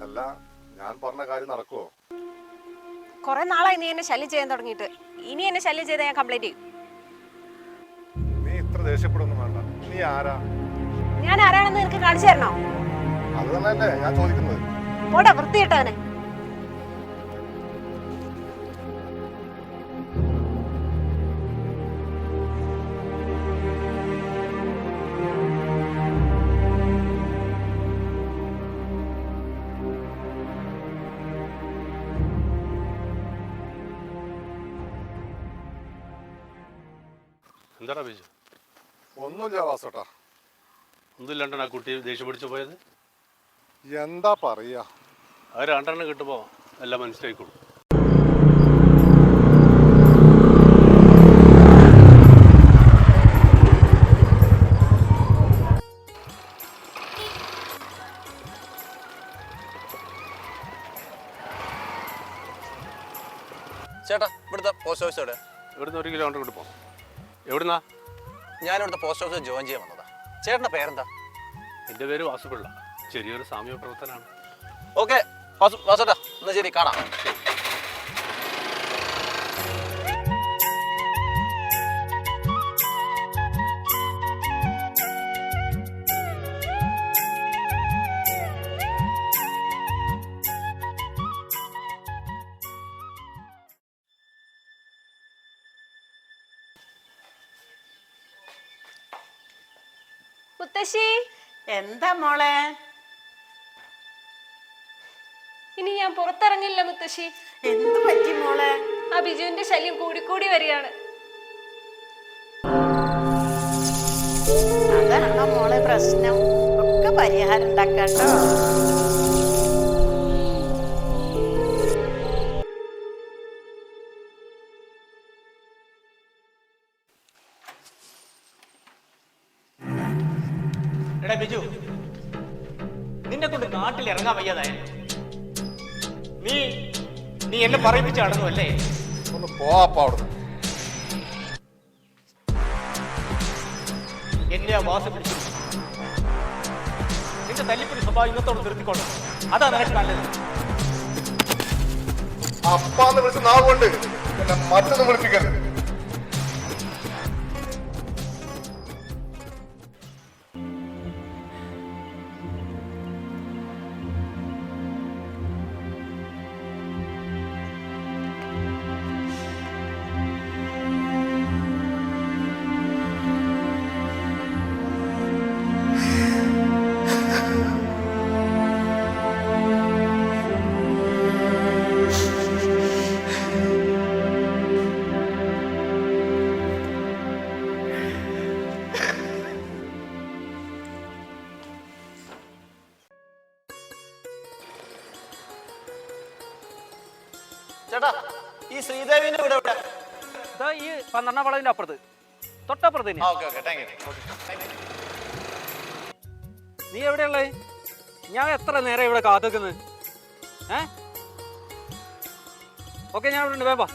അല്ല, ഞാൻ പറഞ്ഞ കാര്യം നടക്കുവോ? കുറെ നാളായി നീ എന്നെ ശല്യം ചെയ്യാൻ തുടങ്ങിയിട്ട്. ഇനി എന്നെ ശല്യം ചെയ്താൽ ഞാൻ കംപ്ലൈന്റ് ചെയ്യും. നീ ഇത്ര ദേഷ്യപ്പെടുന്നു വേണ്ട. നീ ആരാ? ഞാൻ ആരാണെന്ന് നിനക്ക് കാണിച്ചു തരണോ? അത് തന്നെയല്ലേ ഞാൻ ചോദിക്കുന്നത്. പോടാ വൃത്തിയിട്ടവനെ. എന്താടാ ബിജു? ഒന്നുമില്ല വാസോട്ടാ. ഒന്നുമില്ലാണ്ടാണ് ആ കുട്ടി ദേഷ്യം പിടിച്ചു പോയത്. എന്താ പറയാ, അത് രണ്ടെണ്ണം കിട്ടുമ്പോൾ എല്ലാം മനസ്സിലായിക്കോളും. ചേട്ടാ, ഇവിടുത്തെ പോസ്റ്റ് ഓഫീസ് എവിടെ? ഇവിടുന്ന് 1 കിലോമീറ്റർ കൊണ്ട് പോകാം. എവിടുന്നാ? ഞാനിവിടുത്തെ പോസ്റ്റ് ഓഫീസിൽ ജോയിൻ ചെയ്യാൻ വന്നതാ. ചേട്ടൻ്റെ പേരെന്താ? എൻ്റെ പേര് വാസുപിള്ള. ചെറിയൊരു സാമൂഹ്യ പ്രവർത്തനാണ്. ഓക്കെ വാസുട്ടാ, എന്നാ ശരി, കാണാം. മുത്തശ്ശി, എന്താ മോളെ? ഇനി ഞാൻ പുറത്തിറങ്ങില്ല മുത്തശ്ശി. എന്ത് പറ്റി മോളെ? ആ ബിജുവിന്റെ ശല്യം കൂടിക്കൂടി വരികയാണ്. അതാണോ മോളെ പ്രശ്നം? ഒക്കെ പരിഹാരം ഉണ്ടാക്കാട്ടോ. എടാ ബിജു, നിന്നെ കൊണ്ട് നാട്ടിൽ ഇറങ്ങാൻ വയ്യാതായ നീ എന്നെ പറയിപ്പിച്ച് അടങ്ങുമല്ലേ? ഒന്ന് പോവാപ്പ അവിടുന്ന്. എന്നെ ആ വാസം പിടിച്ചു. നിന്റെ തല്ലിപ്പൊടി സ്വഭാവം ഇന്നത്തോട് നിർത്തിക്കോണം. അതാ നിനക്ക് നല്ലത്. അപ്പാന്ന് വിളിച്ച് നാവുകൊണ്ട് എന്നെ മറ്റൊന്നും വിളിപ്പിക്കരുത്. ചേട്ടാ, ഈ ശ്രീദേവിന്റെ വീട് എവിടെ? ഈ 12ാം വളവിന്റെ അപ്പുറത്ത്, തൊട്ടപ്പുറത്ത് തന്നെ. Okay okay, thank you. നീ എവിടെയുള്ളത്? ഞാൻ എത്ര നേരം ഇവിടെ കാത്തുനിൽക്കുന്നത്? ഓക്കെ, ഞാൻ ഇവിടെ ഉണ്ട്, വേമ്പ.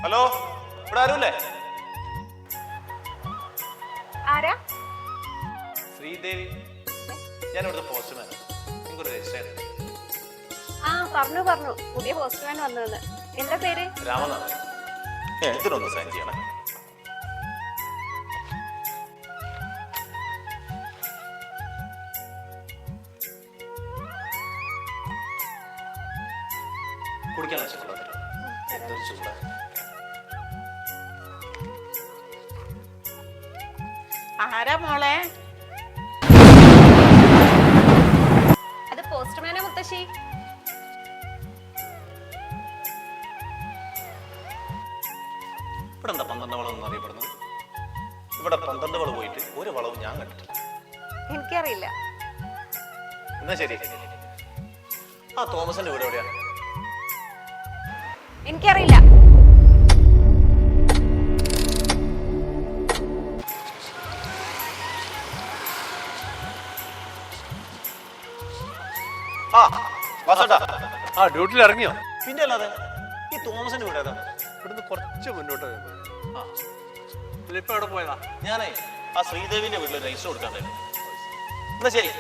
ഹലോ, ഇവിടെ ആരുമില്ലേ? ആരാ? ശ്രീദേവി, ഞാൻ ഇവിടുത്തെ പോസ്റ്റ്മാൻ. നിങ്ങൾക്കൊരു രജിസ്റ്റർ. ആ പറഞ്ഞു, പുതിയ പോസ്റ്റ്മാൻ വന്നത്. എന്താ പേര്? രാമനാഥൻ. ഇതിനൊന്ന് സൈൻ ചെയ്യണം. കുടിക്കാൻ വെച്ചിട്ടുള്ളത് എന്തൊരു ചൂടാ. ആരാ മോളെ? അത് പോസ്റ്റ്മാനാ മുത്തശ്ശി. ഇവിടെ എന്താ 12 വളവെന്ന് അറിയപ്പെടുന്നത്? ഇവിടെ 12 വളവ് പോയിട്ട് ഒരു വളവും ഞാൻ കണ്ടിട്ടില്ല. എനിക്കറിയില്ല. എന്നാ ശരി, ആ തോമസിന്റെ വീട് എവിടെയാ? എനിക്കറിയില്ല. ആ വാസേട്ടാ, ആ ഡ്യൂട്ടിയിൽ ഇറങ്ങിയോ? പിന്നെ അല്ലാതെ ഈ തോമസിന്റെ വീട് ഏതാ? ഇവിടുന്ന് കുറച്ച് മുന്നോട്ട് പോയത്. ആ ഇപ്പൊ എവിടെ പോയതാ? ഞാനേ ആ ശ്രീദേവിന്റെ വീട്ടിൽ രജിസ്റ്റർ കൊടുക്കാണ്ടായിരുന്നു. എന്നാ ശരി.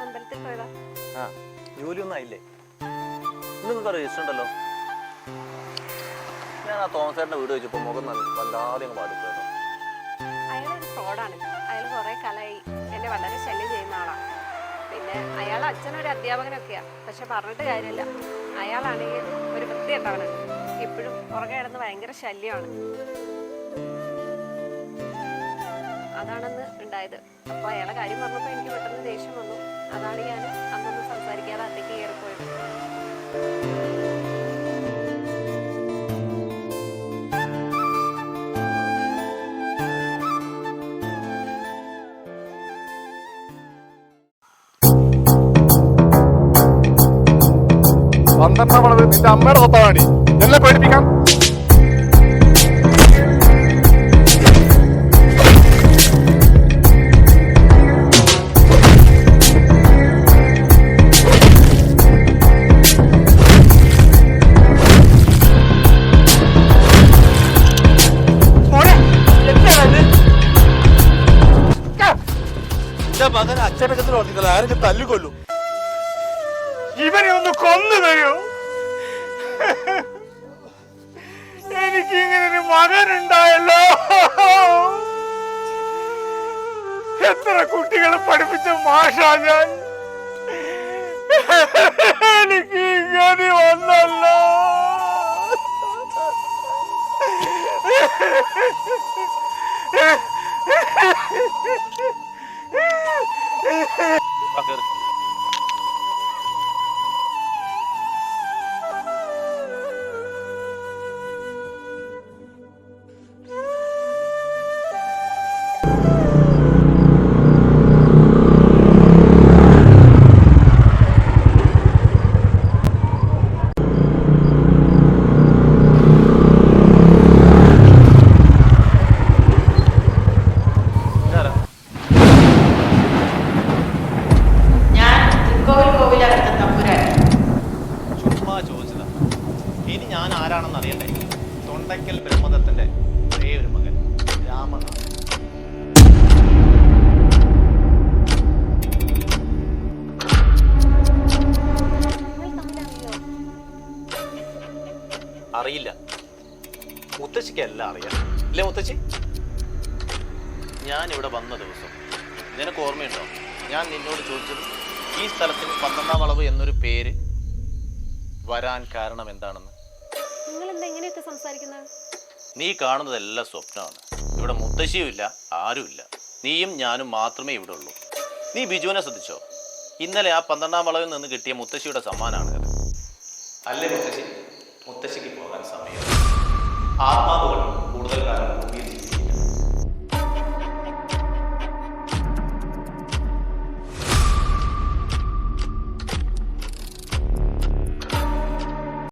അമ്പലത്തിൽ പോയതാ. ആ ജോലിയൊന്നും ആയില്ലേ? നിങ്ങൾക്ക് രജിസ്റ്റർ ഉണ്ടല്ലോ. ഞാൻ ആ തോമസേട്ടൻ്റെ വീട് വെച്ചപ്പോൾ മുഖം വല്ലാതെ അങ്ങ് പാടിപ്പോയല്ലോ. അയാളൊരു ഫ്രോഡാണ്. അയാൾ കുറെ കാലമായി എന്നെ വളരെ ശല്യം ചെയ്യുന്ന ആളാണ്. പിന്നെ അയാൾ അച്ഛനൊരു അധ്യാപകനൊക്കെയാ. പക്ഷെ പറഞ്ഞിട്ട് കാര്യമില്ല, അയാളാണെങ്കിൽ ഒരു വൃത്തികെട്ടവനാണ്. എപ്പോഴും പുറകെ കിടന്ന് ഭയങ്കര ശല്യമാണ്. അതാണെന്ന് ഉണ്ടായത്. അപ്പോൾ അയാളെ കാര്യം പറഞ്ഞപ്പോൾ എനിക്ക് പെട്ടെന്ന് ദേഷ്യം വന്നു. അതാണ് ഞാൻ അന്നൊന്നും സംസാരിക്കാതെ അത്തേക്ക് കയറിപ്പോയത്. പന്ത്രണ്ടാം വളവ് നിന്റെ അമ്മയുടെ സ്വത്താണി എന്നെ പേടിപ്പിക്കാൻ. മകൻ അച്ഛനകത്തിൽ ഓർത്തിക്കല ആരെങ്കിലും തല്ലിക്കൊല്ലും. ഇവനെ ഒന്ന് കൊന്നു തരൂ. എനിക്ക് ഇങ്ങനൊരു മകനുണ്ടായല്ലോ. എത്ര കുട്ടികളെ പഠിപ്പിച്ച മാഷാ ഞാൻ. എനിക്ക് ഇങ്ങനെ വന്നല്ലോ. ആരാണെന്ന് അറിയണ്ടേ? തൊണ്ടയ്ക്കൽ ബ്രഹ്മദത്തന്റെ ഒരേ ഒരു മകൻ രാമനാഥൻ. നിങ്ങൾ തമ്മിലറിയോ? അറിയില്ല. മുത്തശ്ശിക്ക് എല്ലാം അറിയാം ഇല്ലേ മുത്തശ്ശി? ഞാൻ ഇവിടെ വന്ന ദിവസം നിനക്ക് ഓർമ്മയുണ്ടോ? ഞാൻ നിന്നോട് ചോദിച്ചത് ഈ സ്ഥലത്തിന് 12ാം വളവ് എന്നൊരു പേര് വരാൻ കാരണം എന്താണെന്ന്. നിങ്ങൾ എന്താ ഇങ്ങനെയൊക്കെ സംസാരിക്കുന്നത്? നീ കാണുന്നതെല്ലാം സ്വപ്നമാണ്. ഇവിടെ മുത്തശ്ശിയുമില്ല, ആരുമില്ല. നീയും ഞാനും മാത്രമേ ഇവിടെ ഉള്ളൂ. നീ ബിജുവിനെ ശ്രദ്ധിച്ചോ? ഇന്നലെ ആ 12ാം വളവിൽ നിന്ന് കിട്ടിയ മുത്തശ്ശിയുടെ സമ്മാനമാണ് അത്. അല്ലേ മുത്തശ്ശി? മുത്തശ്ശിക്ക് പോകാൻ സമയം. ആത്മാ